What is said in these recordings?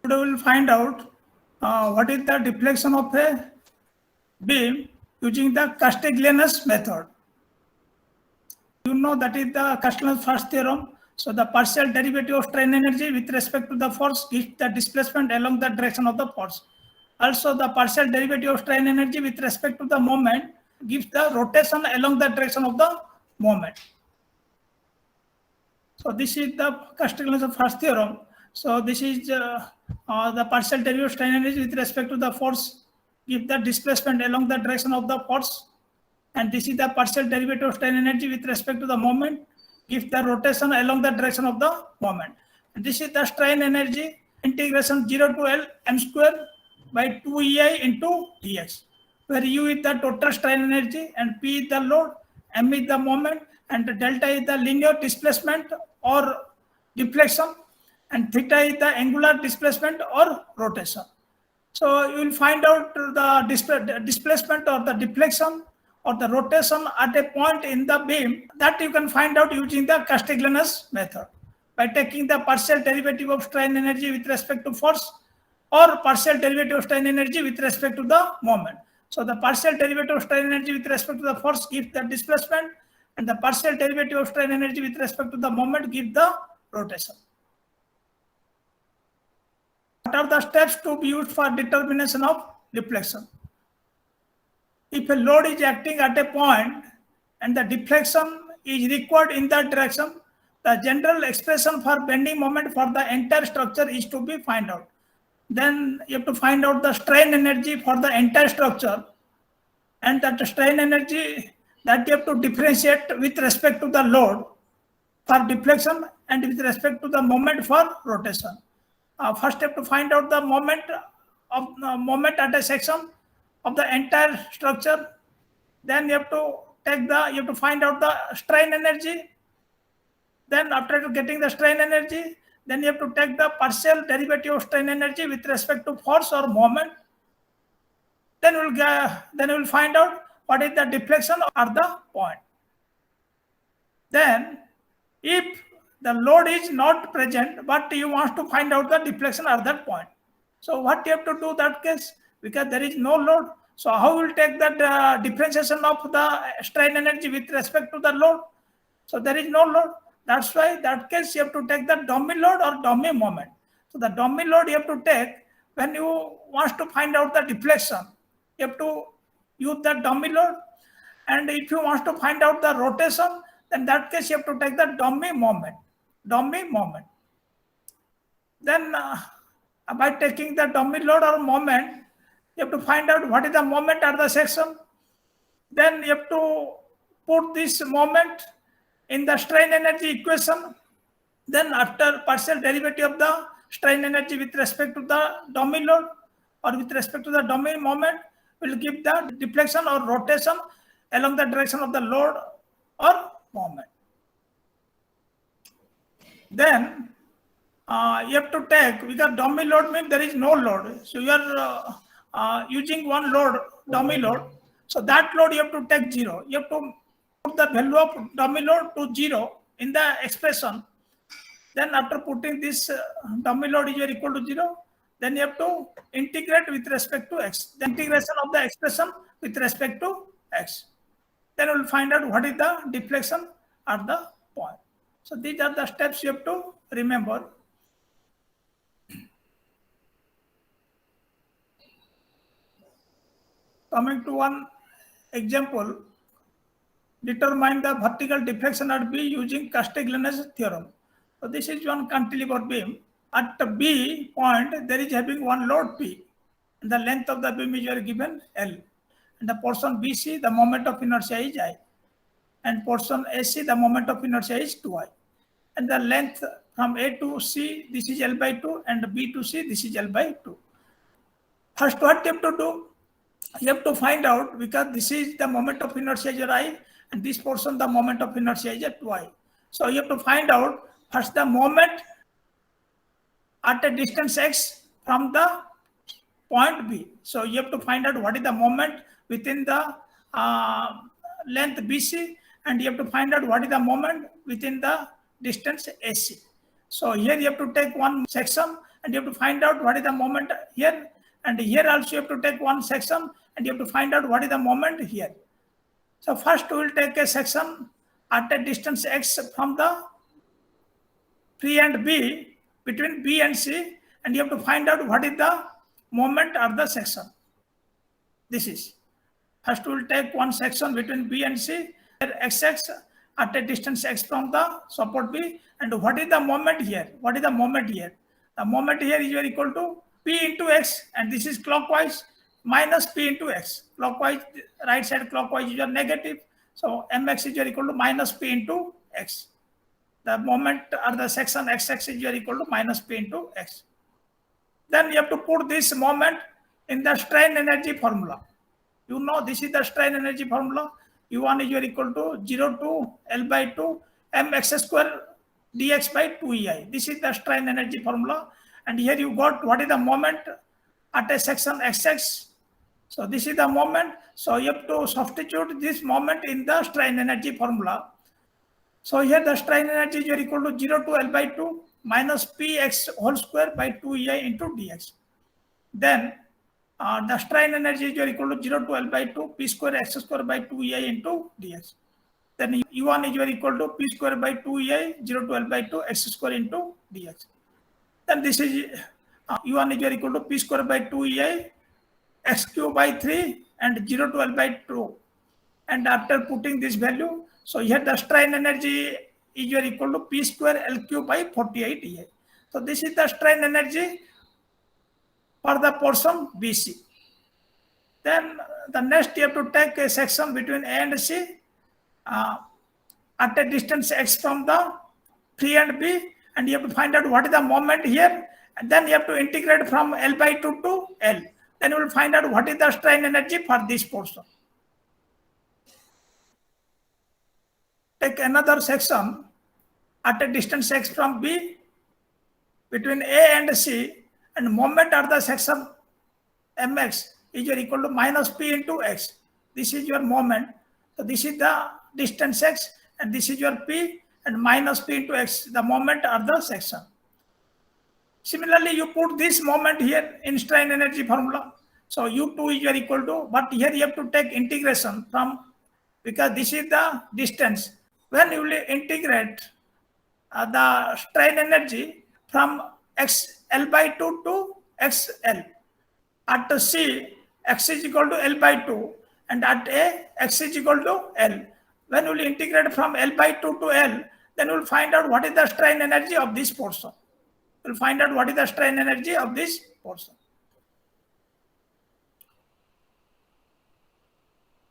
Today we will find out what is the deflection of a beam using the Castiglianos method. You know that is the Castiglianos first theorem. So the partial derivative of strain energy with respect to the force gives the displacement along the direction of the force. Also, the partial derivative of strain energy with respect to the moment gives the rotation along the direction of the moment. So this is the Castiglianos first theorem. So this is the partial derivative of strain energy with respect to the force give the displacement along the direction of the force, and this is the partial derivative of strain energy with respect to the moment give the rotation along the direction of the moment. And this is the strain energy integration 0 to L m square by 2EI into dx, where U is the total strain energy and P is the load, M is the moment, and delta is the linear displacement or deflection, and theta is the angular displacement or rotation. So you will find out the displacement or the deflection or the rotation at a point in the beam that you can find out using the Castiglianos method by taking the partial derivative of strain energy with respect to force or partial derivative of strain energy with respect to the moment. So the partial derivative of strain energy with respect to the force gives the displacement, and the partial derivative of strain energy with respect to the moment gives the rotation. What are the steps to be used for determination of deflection? If a load is acting at a point and the deflection is required in that direction, the general expression for bending moment for the entire structure is to be found out. Then you have to find out the strain energy for the entire structure, and that strain energy that you have to differentiate with respect to the load for deflection and with respect to the moment for rotation. First, you have to find out the moment at a section of the entire structure. Then you have to find out the strain energy. Then after getting the strain energy, then you have to take the partial derivative of strain energy with respect to force or moment. Then you will find out what is the deflection at the point. Then, if the load is not present, but you want to find out the deflection at that point. So what you have to do that case, because there is no load. So how will take that differentiation of the strain energy with respect to the load? So there is no load. That's why that case you have to take the dummy load or dummy moment. So the dummy load you have to take when you want to find out the deflection. You have to use the dummy load. And if you want to find out the rotation, then that case you have to take the dummy moment. Then by taking the dummy load or moment, you have to find out what is the moment at the section. Then you have to put this moment in the strain energy equation. Then after partial derivative of the strain energy with respect to the dummy load or with respect to the dummy moment will give the deflection or rotation along the direction of the load or moment. Then you have to take, because dummy load means there is no load. So you are using one load, dummy load. So that load you have to take 0. You have to put the value of dummy load to 0 in the expression. Then after putting this dummy load is equal to 0, then you have to integrate with respect to x. The integration of the expression with respect to x. Then we will find out what is the deflection at the point. So these are the steps you have to remember. Coming to one example, determine the vertical deflection at B using Castiglianos theorem. So this is one cantilever beam. At the B point, there is having one load P, and the length of the beam is given L. And the portion BC, the moment of inertia is I. And portion AC, the moment of inertia is 2I. And the length from A to C, this is L by 2, and B to C, this is L by 2. First, what you have to do? You have to find out, because this is the moment of inertia is I, and this portion, the moment of inertia is at 2I. So you have to find out first the moment at a distance x from the point B. So you have to find out what is the moment within the length BC, and you have to find out what is the moment within the distance AC. So here you have to take one section and you have to find out what is the moment here. And here also you have to take one section and you have to find out what is the moment here. So first we will take a section at a distance x from the P and B, between B and C, and you have to find out what is the moment of the section. This is. First we will take one section between B and C, xx at a distance x from the support B, and what is the moment here? What is the moment here? The moment here is equal to P into x, and this is clockwise, minus P into x. Clockwise, right side clockwise is negative. So mx is equal to minus P into x. The moment or the section xx is equal to minus P into x. Then you have to put this moment in the strain energy formula. You know this is the strain energy formula. U1 is equal to 0 to L by 2 mx square dx by 2ei. This is the strain energy formula. And here you got what is the moment at a section xx. So this is the moment. So you have to substitute this moment in the strain energy formula. So here the strain energy is equal to 0 to L by 2 minus px whole square by 2ei into dx. Then the strain energy is equal to 0 to L by 2 p square x square by 2ei into dx. Then u1 is equal to p square by 2ei 0 to L by 2 x square into dx. Then this is u1 is equal to p square by 2ei x cube by 3 and 0 to L by 2. And after putting this value, so here the strain energy is equal to p square L cube by 48 ei. So this is the strain energy for the portion BC. Then the next you have to take a section between A and C at a distance x from the P and B, and you have to find out what is the moment here, and then you have to integrate from L by 2 to L. Then you will find out what is the strain energy for this portion. Take another section at a distance x from B between A and C, and moment at the section mx is equal to minus p into x. This is your moment. So this is the distance x, and this is your p, and minus p into x, the moment of the section. Similarly, you put this moment here in strain energy formula. So u2 is equal to, but here you have to take integration from, because this is the distance. When you will integrate the strain energy from x L by 2 to xl, at C x is equal to L by 2, and at A x is equal to L. When you will integrate from L by 2 to L, then you will find out what is the strain energy of this portion. You will find out what is the strain energy of this portion.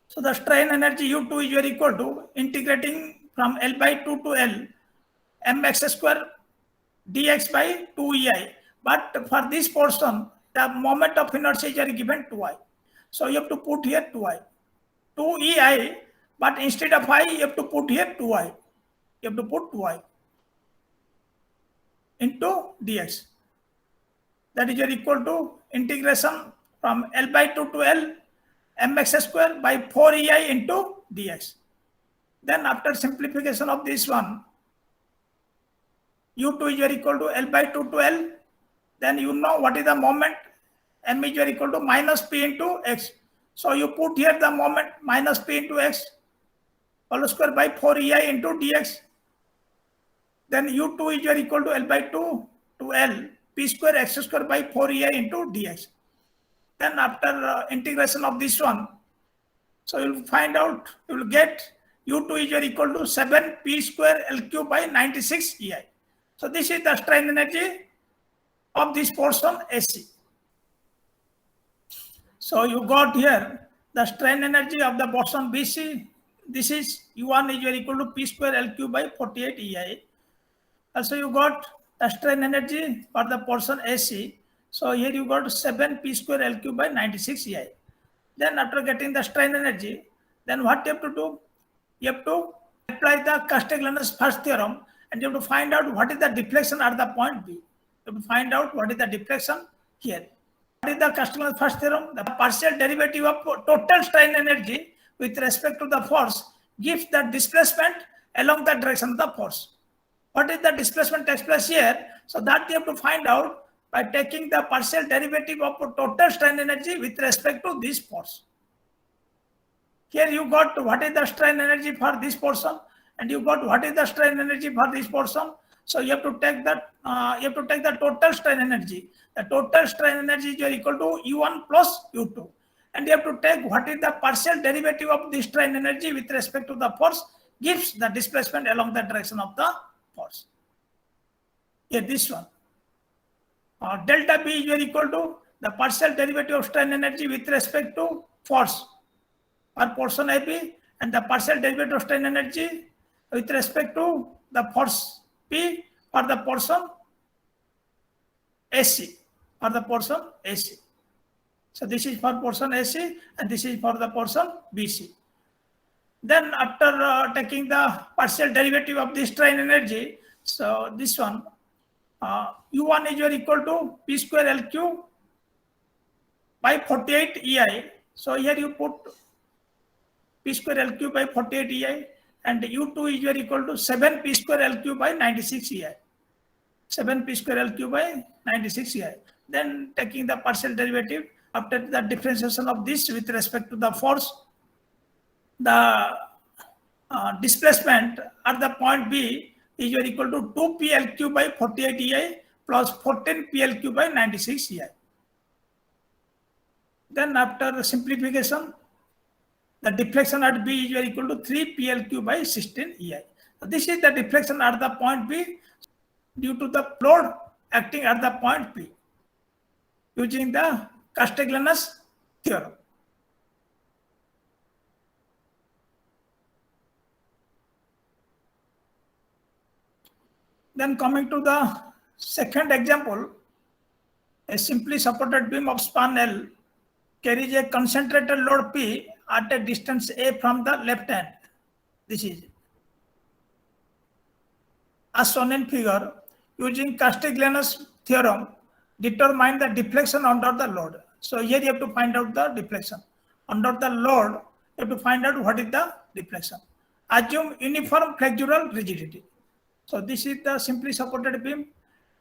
So the strain energy U2 is equal to integrating from L by 2 to L mx square dx by 2ei. But for this portion, the moment of inertia is given 2i. So you have to put here 2i. 2ei, but instead of I, you have to put here 2i. You have to put 2i into dx. That is equal to integration from L by 2 to L mx square by 4ei into dx. Then after simplification of this one, u2 is equal to L by 2 to L. Then you know what is the moment. M is equal to minus p into x. So you put here the moment minus p into x whole square by 4ei into dx. Then u2 is equal to L by 2 to L p square x square by 4ei into dx. Then after integration of this one, so you will find out, you will get u2 is equal to 7 p square L cube by 96 ei. So this is the strain energy of this portion AC. So you got here the strain energy of the portion BC. This is U1 is equal to P square L cube by 48 EI. Also you got the strain energy for the portion AC. So here you got 7 P square L cube by 96 EI. Then after getting the strain energy, then what you have to do? You have to apply the Castigliano's first theorem, and you have to find out what is the deflection at the point B. You have to find out what is the deflection here. What is the Castigliano's first theorem? The partial derivative of total strain energy with respect to the force gives the displacement along the direction of the force. What is the displacement takes place here? So that you have to find out by taking the partial derivative of total strain energy with respect to this force. Here you got what is the strain energy for this portion, and you got what is the strain energy for this portion. So you have to take that. You have to take the total strain energy. The total strain energy is equal to U1 plus U2, and you have to take what is the partial derivative of the strain energy with respect to the force gives the displacement along the direction of the force. Here this one. Delta B is equal to the partial derivative of strain energy with respect to force for portion AB, and the partial derivative of strain energy with respect to the force P for the portion AC. For the portion AC. So this is for portion AC, and this is for the portion BC. Then after taking the partial derivative of the strain energy, so this one, U1 is equal to P square LQ by 48 EI. So here you put P square LQ by 48 EI, and U2 is equal to 7 P square LQ by 96 EI. 7 P square LQ by 96 EI. Then taking the partial derivative after the differentiation of this with respect to the force, the displacement at the point B is equal to 2 PLQ by 48 EI plus 14 PLQ by 96 EI. Then after simplification, the deflection at B is equal to 3 PLQ by 16 EI. So this is the deflection at the point B due to the load acting at the point P using the Castigliano's theorem. Then coming to the second example, a simply supported beam of span L carries a concentrated load P at a distance A from the left hand. This is as shown in figure. Using Castigliano's theorem, determine the deflection under the load. So here you have to find out the deflection. Under the load, you have to find out what is the deflection. Assume uniform flexural rigidity. So this is the simply supported beam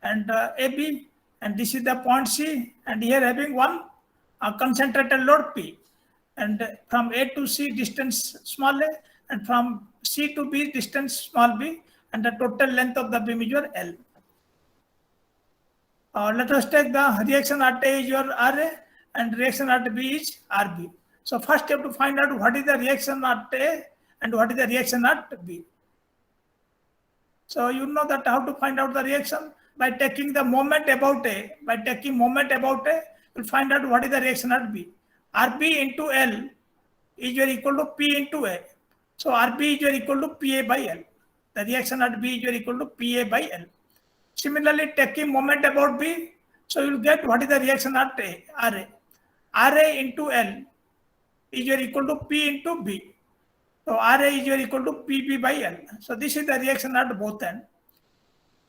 and AB, and this is the point C, and here having one concentrated load P, and from A to C distance small a, and from C to B distance small b, and the total length of the beam is your L. Let us take the reaction at A is your RA and reaction at B is RB. So first you have to find out what is the reaction at A and what is the reaction at B. So you know that how to find out the reaction by taking the moment about A. By taking moment about A, you'll find out what is the reaction at B. RB into L is equal to P into A. So RB is equal to PA by L. The reaction at B is equal to PA by L. Similarly, taking moment about B, so you'll get what is the reaction at A, RA. RA into L is equal to P into B. So RA is equal to PB by L. So this is the reaction at both ends.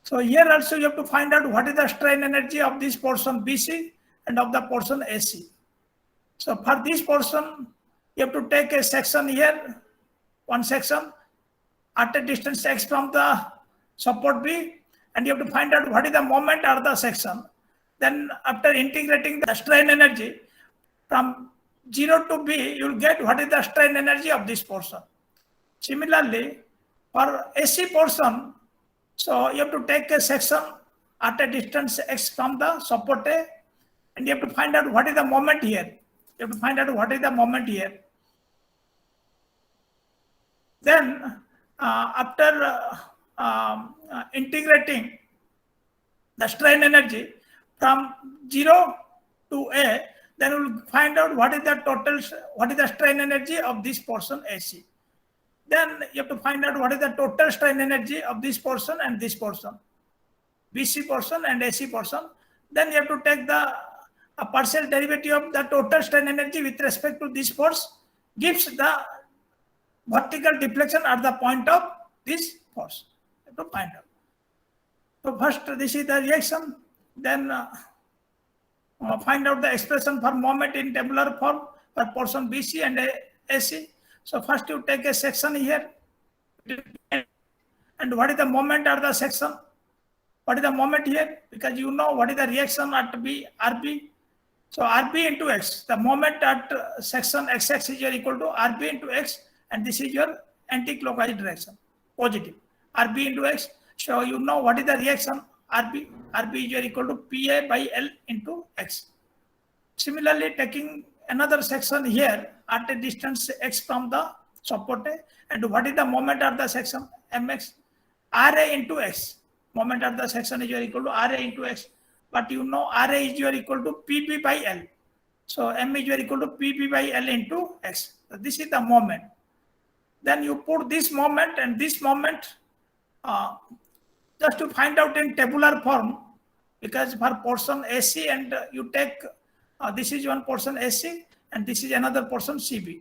So here also you have to find out what is the strain energy of this portion BC and of the portion AC. So for this portion, you have to take a section here, one section at a distance x from the support B, and you have to find out what is the moment at the section. Then after integrating the strain energy from 0 to B, you will get what is the strain energy of this portion. Similarly, for AC portion, so you have to take a section at a distance x from the support A, and you have to find out what is the moment here. You have to find out what is the moment here. Then after integrating the strain energy from 0 to A, then we will find out what is the total, what is the strain energy of this portion AC. Then you have to find out what is the total strain energy of this portion and this portion, BC portion and AC portion. Then you have to take the partial derivative of the total strain energy with respect to this force gives the vertical deflection at the point of this force. You have to find out. So first this is the reaction, then find out the expression for moment in tabular form for portion BC and AC. So first you take a section here, and what is the moment at the section? What is the moment here? Because you know what is the reaction at B, RB. So RB into X, the moment at section XX is equal to RB into X, and this is your anti-clockwise direction, positive. RB into X, so you know what is the reaction RB. RB is equal to PA by L into X. Similarly, taking another section here at a distance X from the support, and what is the moment at the section MX? RA into X. Moment at the section is equal to RA into X. But you know RA is equal to PP by L. So M is equal to PP by L into X. So this is the moment. Then you put this moment and this moment just to find out in tabular form, because for portion AC and you take this is one portion AC and this is another portion CB.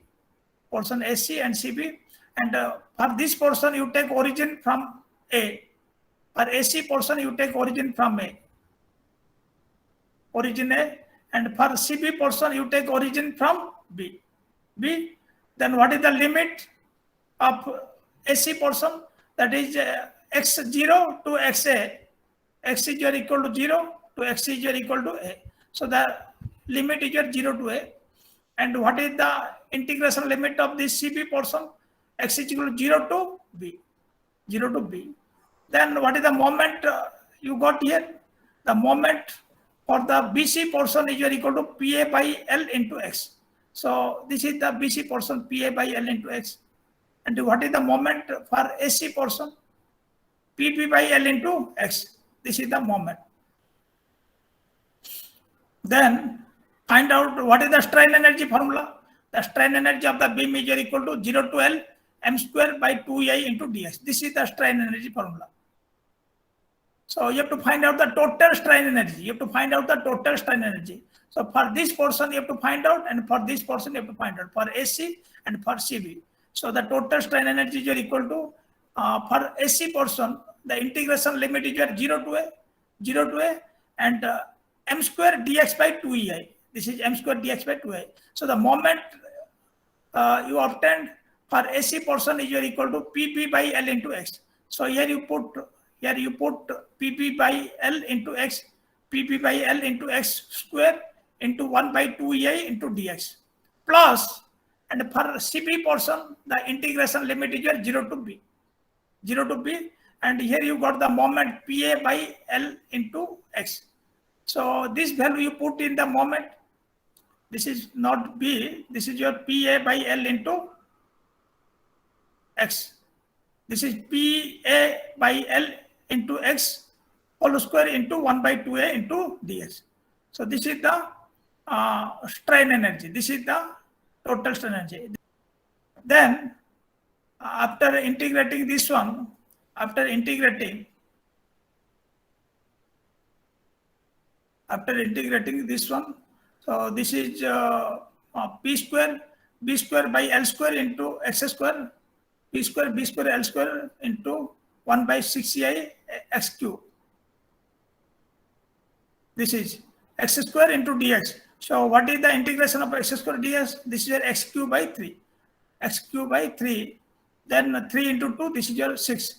Portion AC and CB, and for this portion you take origin from A. For AC portion you take origin from A. Origin A, and for CB portion you take origin from B. B, then what is the limit of AC portion? That is X0 to XA. X is equal to 0 to X is equal to A. So the limit is 0 to A. And what is the integration limit of this CB portion? X is equal to 0 to B. 0 to B. Then what is the moment you got here? The moment for the BC portion is equal to PA by L into X. So this is the BC portion, PA by L into X. And what is the moment for AC portion? PP by L into X. This is the moment. Then find out what is the strain energy formula. The strain energy of the beam is equal to 0 to L m square by 2A into ds. This is the strain energy formula. So you have to find out the total strain energy. You have to find out the total strain energy. So for this portion you have to find out, and for this portion you have to find out for AC and for CB. So the total strain energy is equal to for AC portion the integration limit is 0 to A, and m square dx by 2EI. This is m square dx by 2EI. So the moment you obtained for AC portion is equal to PP by L into X. So here you put PP by L into X, PP by L into X square into 1 by 2EI into dx plus, and for CB portion the integration limit is 0 to B. And here you got the moment PA by L into X. So this value you put in the moment. This is not B. This is your PA by L into X. This is PA by L into X whole square into 1 by 2A into dx. So this is the strain energy. This is the total strain energy. Then after integrating this one, after integrating this one, so this is B square by L square into X square, B square L square into 1 by 6EI X cube. This is X square into dx. So what is the integration of X square dx? This is your X cube by 3. X cube by 3. Then 3 into 2, this is your 6.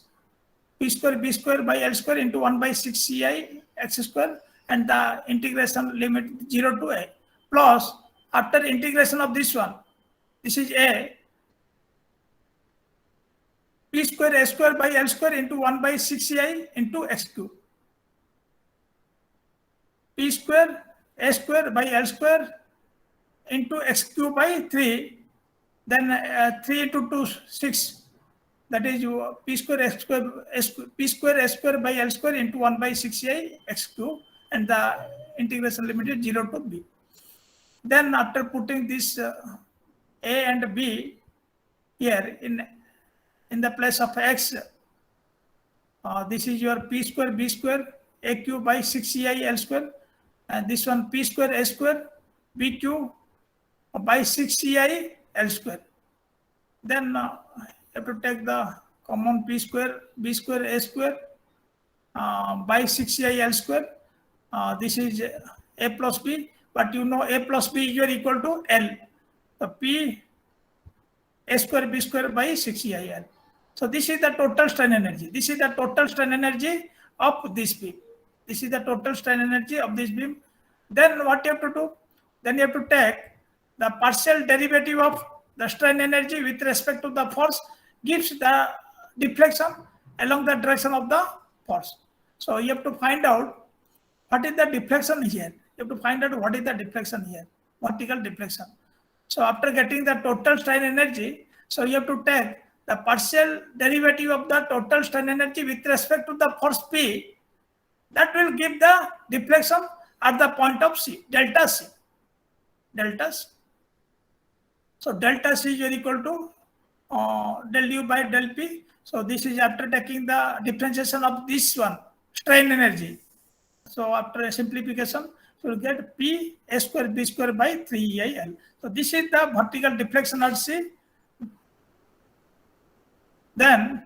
B square by L square into 1 by 6CI X square, and the integration limit 0 to A. Plus, after integration of this one, this is A. P square A square by L square into 1 by 6CI into X cube. P square A square by L square into X cube by 3. Then 3 into 2, 6. That is P square A square by L square into 1 by 6A X cube, and the integration limit is 0 to B. Then after putting this A and B here in the place of X, this is your P square B square A cube by 6EI L square, and this one P square A square B cube by 6EI L square. Then you have to take the common P square B square A square by 6EI L square. This is A plus B, but you know A plus B is equal to L. So P A square B square by 6EI L. So this is the total strain energy. This is the total strain energy of this beam. This is the total strain energy of this beam. Then what you have to do? Then you have to take the partial derivative of the strain energy with respect to the force gives the deflection along the direction of the force. So you have to find out what is the deflection here. You have to find out what is the deflection here, vertical deflection. So after getting the total strain energy, so you have to take the partial derivative of the total strain energy with respect to the force P. That will give the deflection at the point of C, delta C. Delta C. So delta C is equal to del U by del P. So this is after taking the differentiation of this one, strain energy. So after a simplification, you will get P A square B square by 3EIL. So this is the vertical deflection at C. Then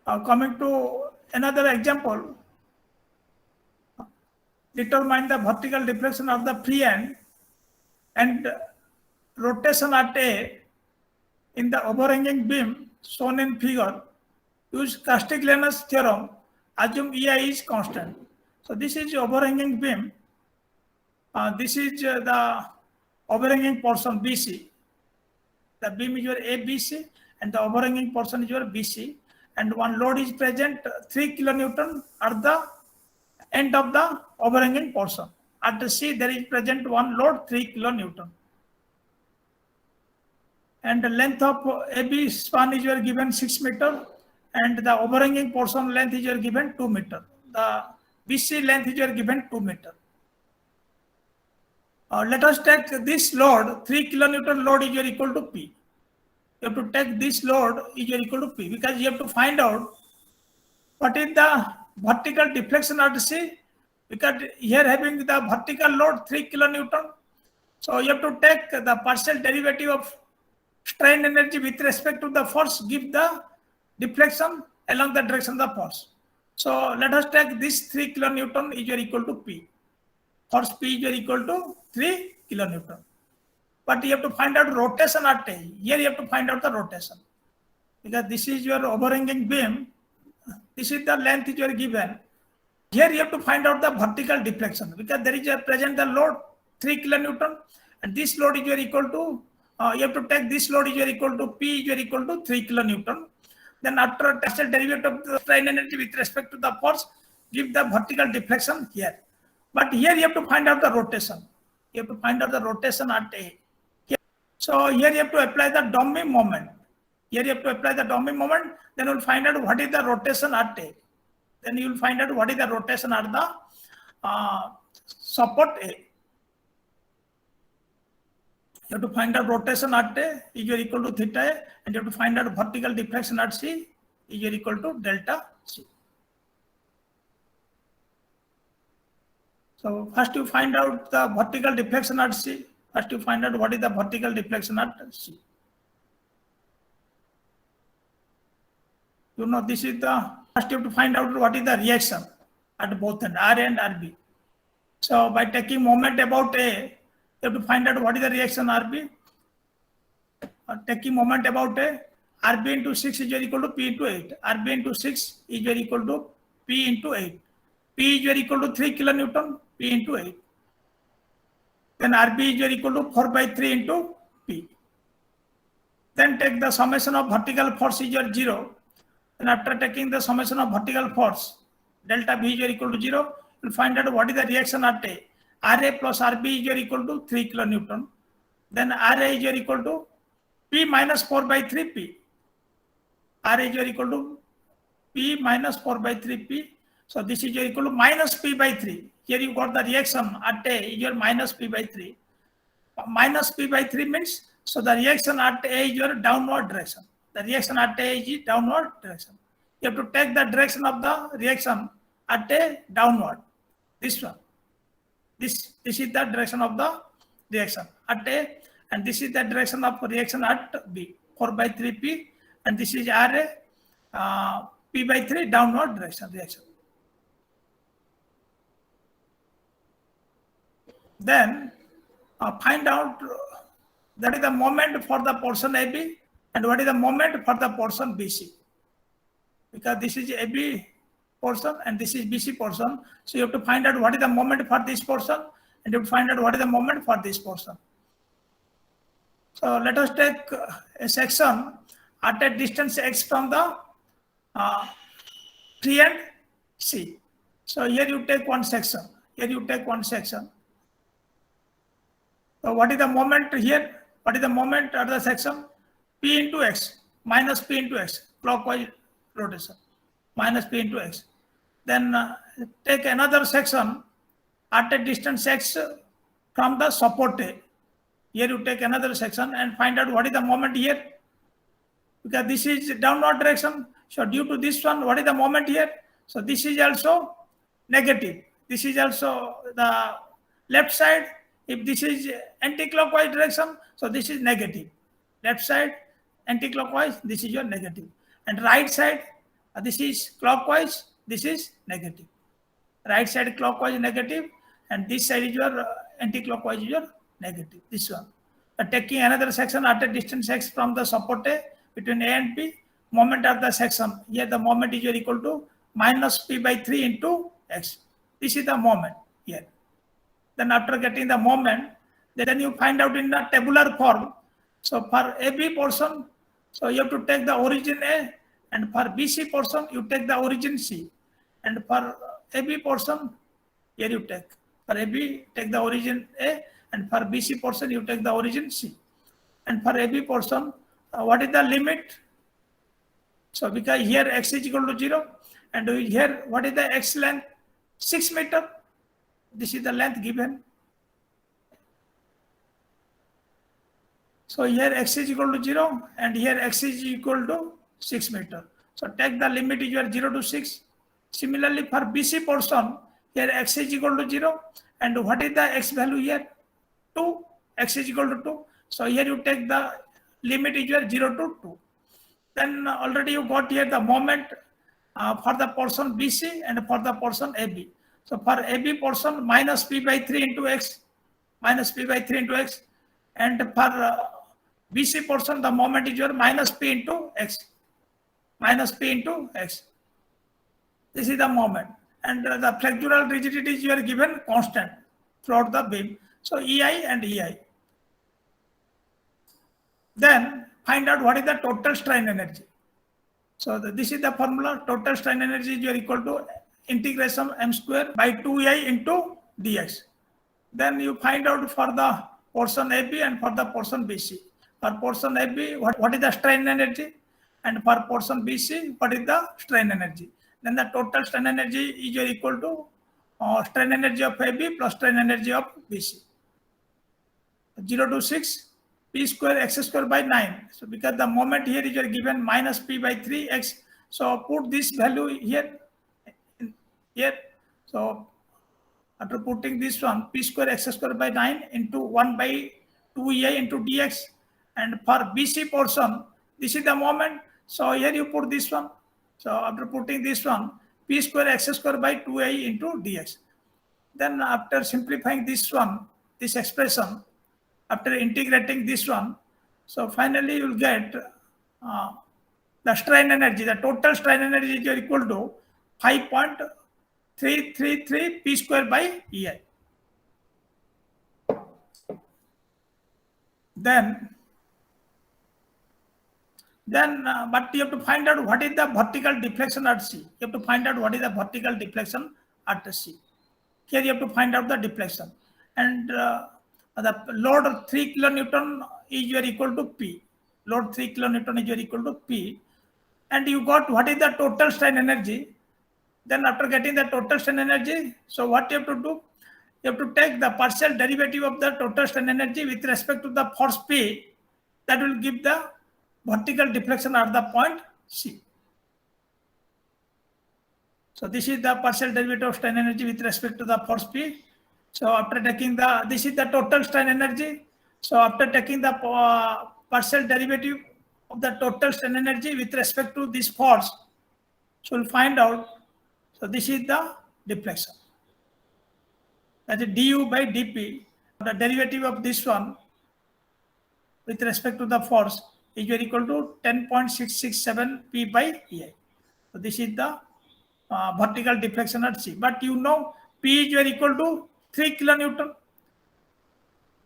coming to another example, determine the vertical deflection of the free end and rotation at A in the overhanging beam shown in figure. Use Castigliano's theorem, assume EI is constant. So this is overhanging beam. This is the overhanging portion BC. The beam is your ABC and the overhanging portion is your BC. And one load is present 3 kilonewton at the end of the overhanging portion. At the C, there is present one load 3 kilonewton. And the length of AB span is your given 6 meter, and the overhanging portion length is your given 2 meter. The BC length is your given 2 meter. Let us take this load, 3 kilonewton load is your equal to P. You have to take this load is your equal to P, because you have to find out what is the vertical deflection at C, because here having the vertical load 3 kilonewton. So you have to take the partial derivative of strain energy with respect to the force, give the deflection along the direction of the force. So let us take this 3 kilonewton is equal to P. Force P is equal to 3 kilonewton. But you have to find out rotation at A. Here you have to find out the rotation. Because this is your overhanging beam. This is the length is given. Here you have to find out the vertical deflection, because there is a present the load 3 kilonewton, and this load is equal to you have to take this load is equal to P is equal to 3 kilonewton. Then after partial derivative of the strain energy with respect to the force, give the vertical deflection here. But here you have to find out the rotation. You have to find out the rotation at A. Here. So here you have to apply the dummy moment. Here you have to apply the dummy moment. Then you will find out what is the rotation at A. Then you will find out what is the rotation at the support A. You have to find out rotation at A is equal to theta A, and you have to find out vertical deflection at C is equal to delta C. So first you find out the vertical deflection at C. First you find out what is the vertical deflection at C. You know, this is the first you have to find out what is the reaction at both ends, R and RB. So by taking moment about A, you have to find out what is the reaction RB. Taking moment about A, RB into 6 is equal to P into 8. RB into 6 is equal to P into 8. P is equal to 3 kilonewton, P into 8. Then RB is equal to 4 by 3 into P. Then take the summation of vertical force is 0. And after taking the summation of vertical force, delta V is equal to 0, you will find out what is the reaction at A. RA plus RB is equal to 3 kilonewton. Then RA is equal to P minus 4 by 3 P. RA is equal to P minus 4 by 3 P. So this is equal to minus P by 3. Here you got the reaction at A is your minus P by 3. Minus P by 3 means, so the reaction at A is your downward direction. The reaction at A is downward direction. You have to take the direction of the reaction at A downward. This one. This is the direction of the reaction at A, and this is the direction of reaction at B. 4 by 3 P, and this is RA, P by 3 downward direction reaction. Then find out that is the moment for the portion AB and what is the moment for the portion BC. Because this is AB portion and this is BC portion. So you have to find out what is the moment for this portion and you have to find out what is the moment for this portion. So let us take a section at a distance x from the T and C. So here you take one section. Here you take one section. So what is the moment here? What is the moment at the section? P into x minus P into x, clockwise rotation, minus P into x. Then take another section at a distance x from the support A. Here you take another section and find out what is the moment here. Because this is downward direction. So due to this one, what is the moment here? So this is also negative. This is also the left side. If this is anti-clockwise direction, so this is negative. Left side, anti-clockwise, this is your negative. And right side, this is clockwise, this is negative. Right side clockwise negative, and this side is your anti-clockwise is your negative. This one. Taking another section at a distance x from the support A between A and P, moment of the section. Here the moment is equal to minus P by 3 into x. This is the moment here. Then after getting the moment, then you find out in the tabular form. So for AB portion, so you have to take the origin A, and for BC portion, you take the origin C. And for AB portion, here you take. For AB, take the origin A, and for BC portion, you take the origin C. And for AB portion, what is the limit? So because here x is equal to 0, and here what is the x length? 6 meters. This is the length given. So here x is equal to 0 and here x is equal to 6 meters. So take the limit is 0 to 6. Similarly for BC portion, here x is equal to 0 and what is the x value here? 2. X is equal to 2. So here you take the limit is 0 to 2. Then already you got here the moment for the portion BC and for the portion AB. So for AB portion, minus P by 3 into x, minus P by 3 into x. And for BC portion, the moment is your minus P into x, minus P into x. This is the moment. And the flexural rigidity is given constant throughout the beam. So EI and EI. Then find out what is the total strain energy. So this is the formula. Total strain energy is equal to integration m square by 2I into dx. Then you find out for the portion AB and for the portion BC. For portion AB, what is the strain energy? And for portion BC, what is the strain energy? Then the total strain energy is equal to strain energy of AB plus strain energy of BC. 0 to 6, P square x square by 9. So because the moment here is given minus P by 3x. So put this value here. So after putting this one, P square x square by 9 into 1 by 2EI into dx. And for BC portion, this is the moment. So here you put this one. So after putting this one, P square x square by 2I into dx. Then after simplifying this one, this expression, after integrating this one, so finally you will get the strain energy. The total strain energy is equal to 5.333 P square by EI. Then but you have to find out what is the vertical deflection at C. You have to find out what is the vertical deflection at C. Here you have to find out the deflection. And the load of 3 kilonewton is equal to P. Load 3 kilonewton is equal to P. And you got what is the total strain energy. Then after getting the total strain energy, so what you have to do? You have to take the partial derivative of the total strain energy with respect to the force P. That will give the vertical deflection at the point C. So this is the partial derivative of strain energy with respect to the force P. So after taking this is the total strain energy. So after taking the partial derivative of the total strain energy with respect to this force, so we'll find out. So this is the deflection. That is du by dp. The derivative of this one with respect to the force is equal to 10.667 P by EI. So this is the vertical deflection at C. But you know P is equal to 3 kilonewton.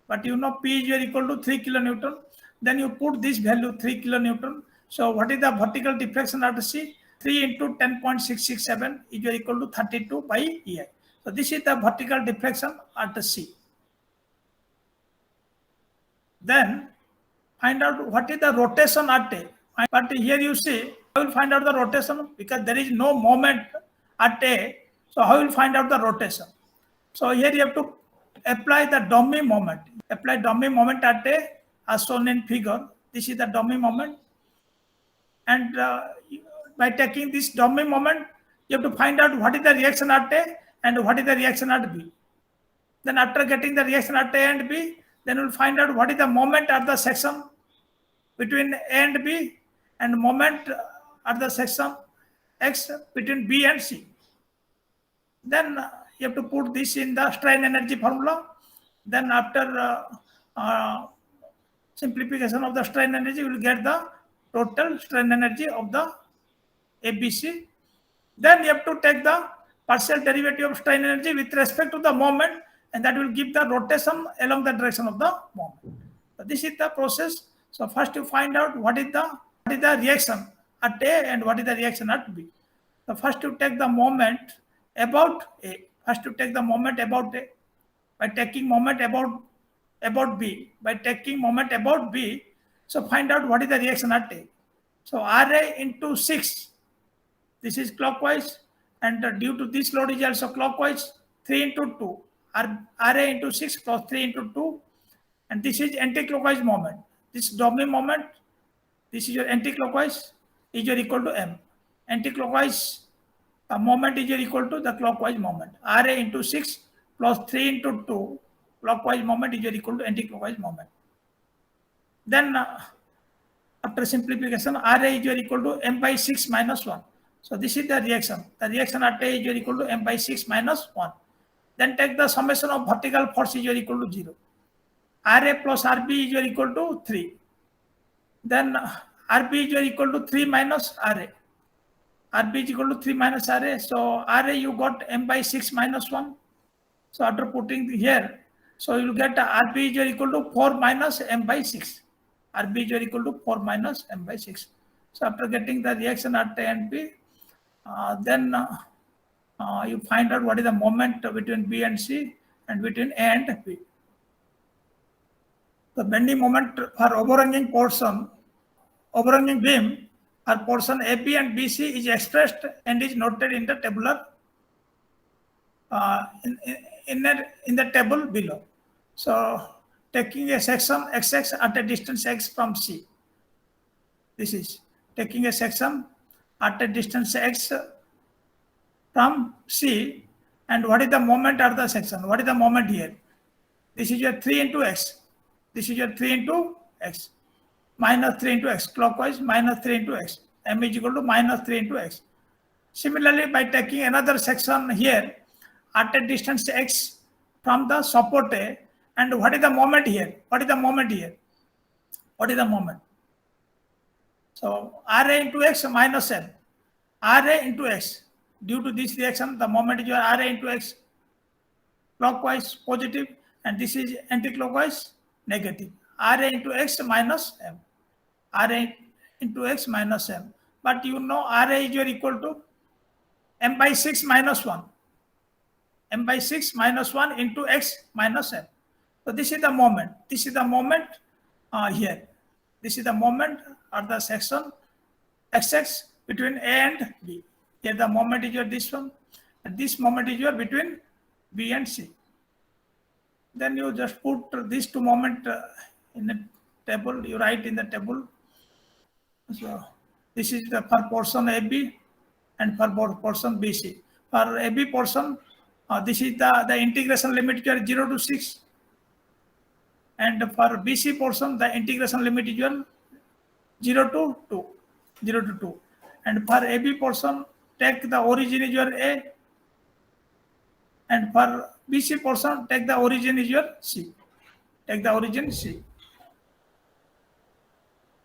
But you know P is equal to 3 kilonewton. Then you put this value 3 kilonewton. So what is the vertical deflection at C? 3 into 10.667 is equal to 32 by EI. So this is the vertical deflection at C. Then find out what is the rotation at A. But here you see, I will find out the rotation because there is no moment at A. So how will find out the rotation? So here you have to apply the dummy moment. Apply dummy moment at A as shown in figure. This is the dummy moment. And by taking this dummy moment, you have to find out what is the reaction at A and what is the reaction at B. Then after getting the reaction at A and B, then we'll find out what is the moment at the section between A and B and moment at the section X between B and C. Then you have to put this in the strain energy formula. Then after simplification of the strain energy, you will get the total strain energy of the ABC. Then you have to take the partial derivative of strain energy with respect to the moment, and that will give the rotation along the direction of the moment. So this is the process. So first you find out what is the reaction at A and what is the reaction at B. So first you take the moment about A. First you take the moment about A by taking moment about B. By taking moment about B, so find out what is the reaction at A. So RA into 6, this is clockwise, and due to this load is also clockwise, 3 into 2, RA into 6 plus 3 into 2, and this is anti-clockwise moment. This dummy moment, this is your anti-clockwise, is equal to M. Anti-clockwise moment is equal to the clockwise moment. RA into 6 plus 3 into 2, clockwise moment is equal to anti-clockwise moment. Then after simplification, RA is equal to M by 6 minus 1. So this is the reaction. The reaction at A is equal to M by 6 minus 1. Then take the summation of vertical force is equal to 0. RA plus RB is equal to 3. Then RB is equal to 3 minus RA. RB is equal to 3 minus RA. So RA you got M by 6 minus 1. So after putting here, so you will get RB is equal to 4 minus M by 6. RB is equal to 4 minus M by 6. So after getting the reaction at A and B, then you find out what is the moment between B and C and between A and B. The bending moment for overhanging beam or portion AB and BC is expressed and is noted in the tabular in the table below. So taking a section XX at a distance X from C. This is taking a section at a distance X from C, and what is the moment at the section? What is the moment here? This is your 3 into X. This is your 3 into X. Minus 3 into X. Clockwise, minus 3 into X. M is equal to minus 3 into X. Similarly, by taking another section here at a distance X from the support A, and what is the moment here? What is the moment here? What is the moment? So RA into X minus M. RA into X. Due to this reaction, the moment is your RA into X. Clockwise positive, and this is anti-clockwise negative. RA into X minus M. RA into X minus M. But you know RA is equal to M by 6 minus 1. M by 6 minus 1 into X minus M. So this is the moment. This is the moment here. This is the moment at the section XX between A and B. Here the moment is your this one, and this moment is your between B and C. Then you just put these two moment in the table. You write in the table. So this is the for portion AB and for portion BC. For AB portion, this is the integration limit here 0 to 6. And for BC portion, the integration limit is 0 to 2. 0 to 2. And for AB portion, take the origin is your A. And for BC portion, take the origin is your C. Take the origin C.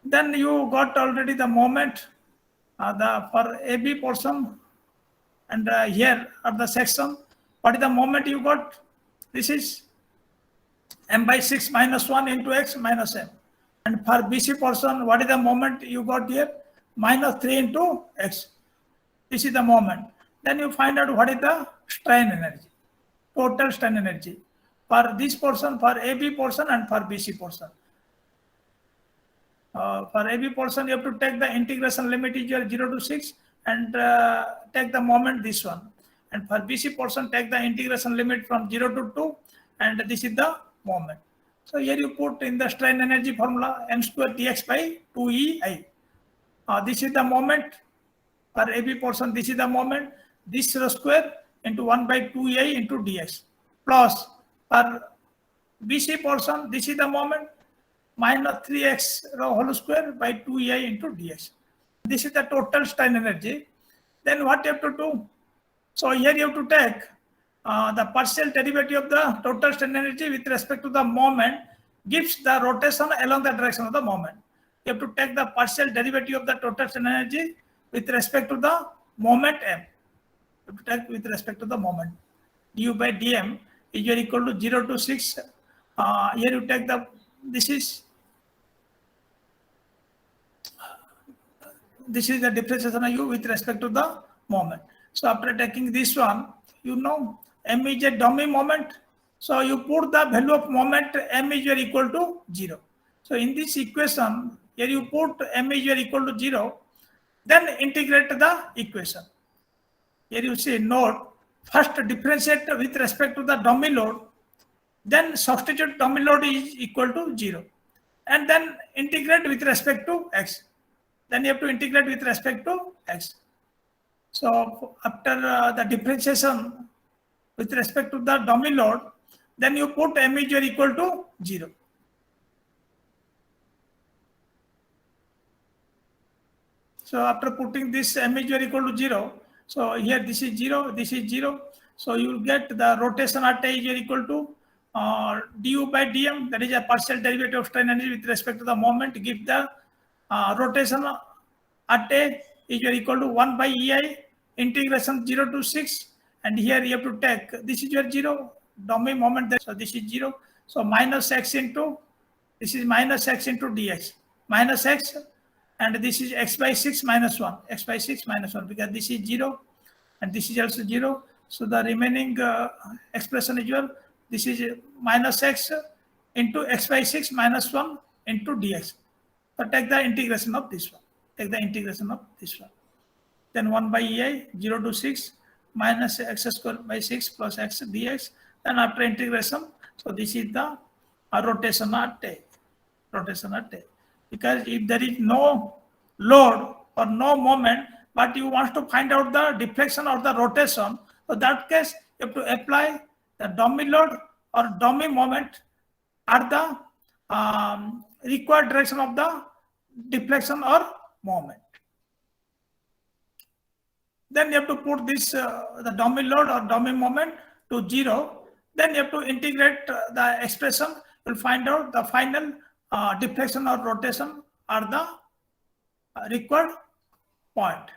Then you got already the moment for AB portion. And here are the section. What is the moment you got? This is m by 6 minus 1 into x minus m. And for BC portion, what is the moment you got here? Minus 3 into x. This is the moment. Then you find out what is the strain energy, total strain energy for this portion, for AB portion and for BC portion. For AB portion, you have to take the integration limit is your 0 to 6 and take the moment this one. And for BC portion, take the integration limit from 0 to 2 and this is the moment. So here you put in the strain energy formula m square dx by 2ei. This is the moment for AB portion. This is the moment. This rho square into 1 by 2ei into dx plus for BC portion. This is the moment minus 3x rho whole square by 2ei into dx. This is the total strain energy. Then what you have to do? So here you have to take the partial derivative of the total strain energy with respect to the moment gives the rotation along the direction of the moment. You have to take the partial derivative of the total strain energy with respect to the moment m. You have to take with respect to the moment. Du by dm is equal to 0 to 6. Here you take the, this is the differentiation of u with respect to the moment. So after taking this one, you know m is a dummy moment. So you put the value of moment m is equal to 0. So in this equation, here you put m is equal to 0, then integrate the equation. Here you see note, first differentiate with respect to the dummy load, then substitute dummy load is equal to 0, and then integrate with respect to x. Then you have to integrate with respect to x. So after the differentiation with respect to the dummy load, then you put m is equal to 0. So after putting this m is equal to 0, so here this is 0, this is 0. So you will get the rotation at A is equal to du by dm, that is a partial derivative of strain energy with respect to the moment, give the rotation at A is equal to 1 by ei integration 0 to 6. And here you have to take, this is your 0, dummy moment there. So this is 0. So minus x into, this is minus x into dx, minus x, and this is x by 6 minus 1, x by 6 minus 1, because this is 0 and this is also 0. So the remaining expression is your, this is minus x into x by 6 minus 1 into dx. So take the integration of this one. Take the integration of this one. Then 1 by ei, 0 to 6, minus x square by 6 plus x dx. Then after integration, so this is the rotation at A. Rotation at A. Because if there is no load or no moment, but you want to find out the deflection or the rotation, so that case you have to apply the dummy load or dummy moment at the required direction of the deflection or moment. Then you have to put this the dummy load or dummy moment to 0. Then you have to integrate the expression. You will find out the final deflection or rotation at the required point.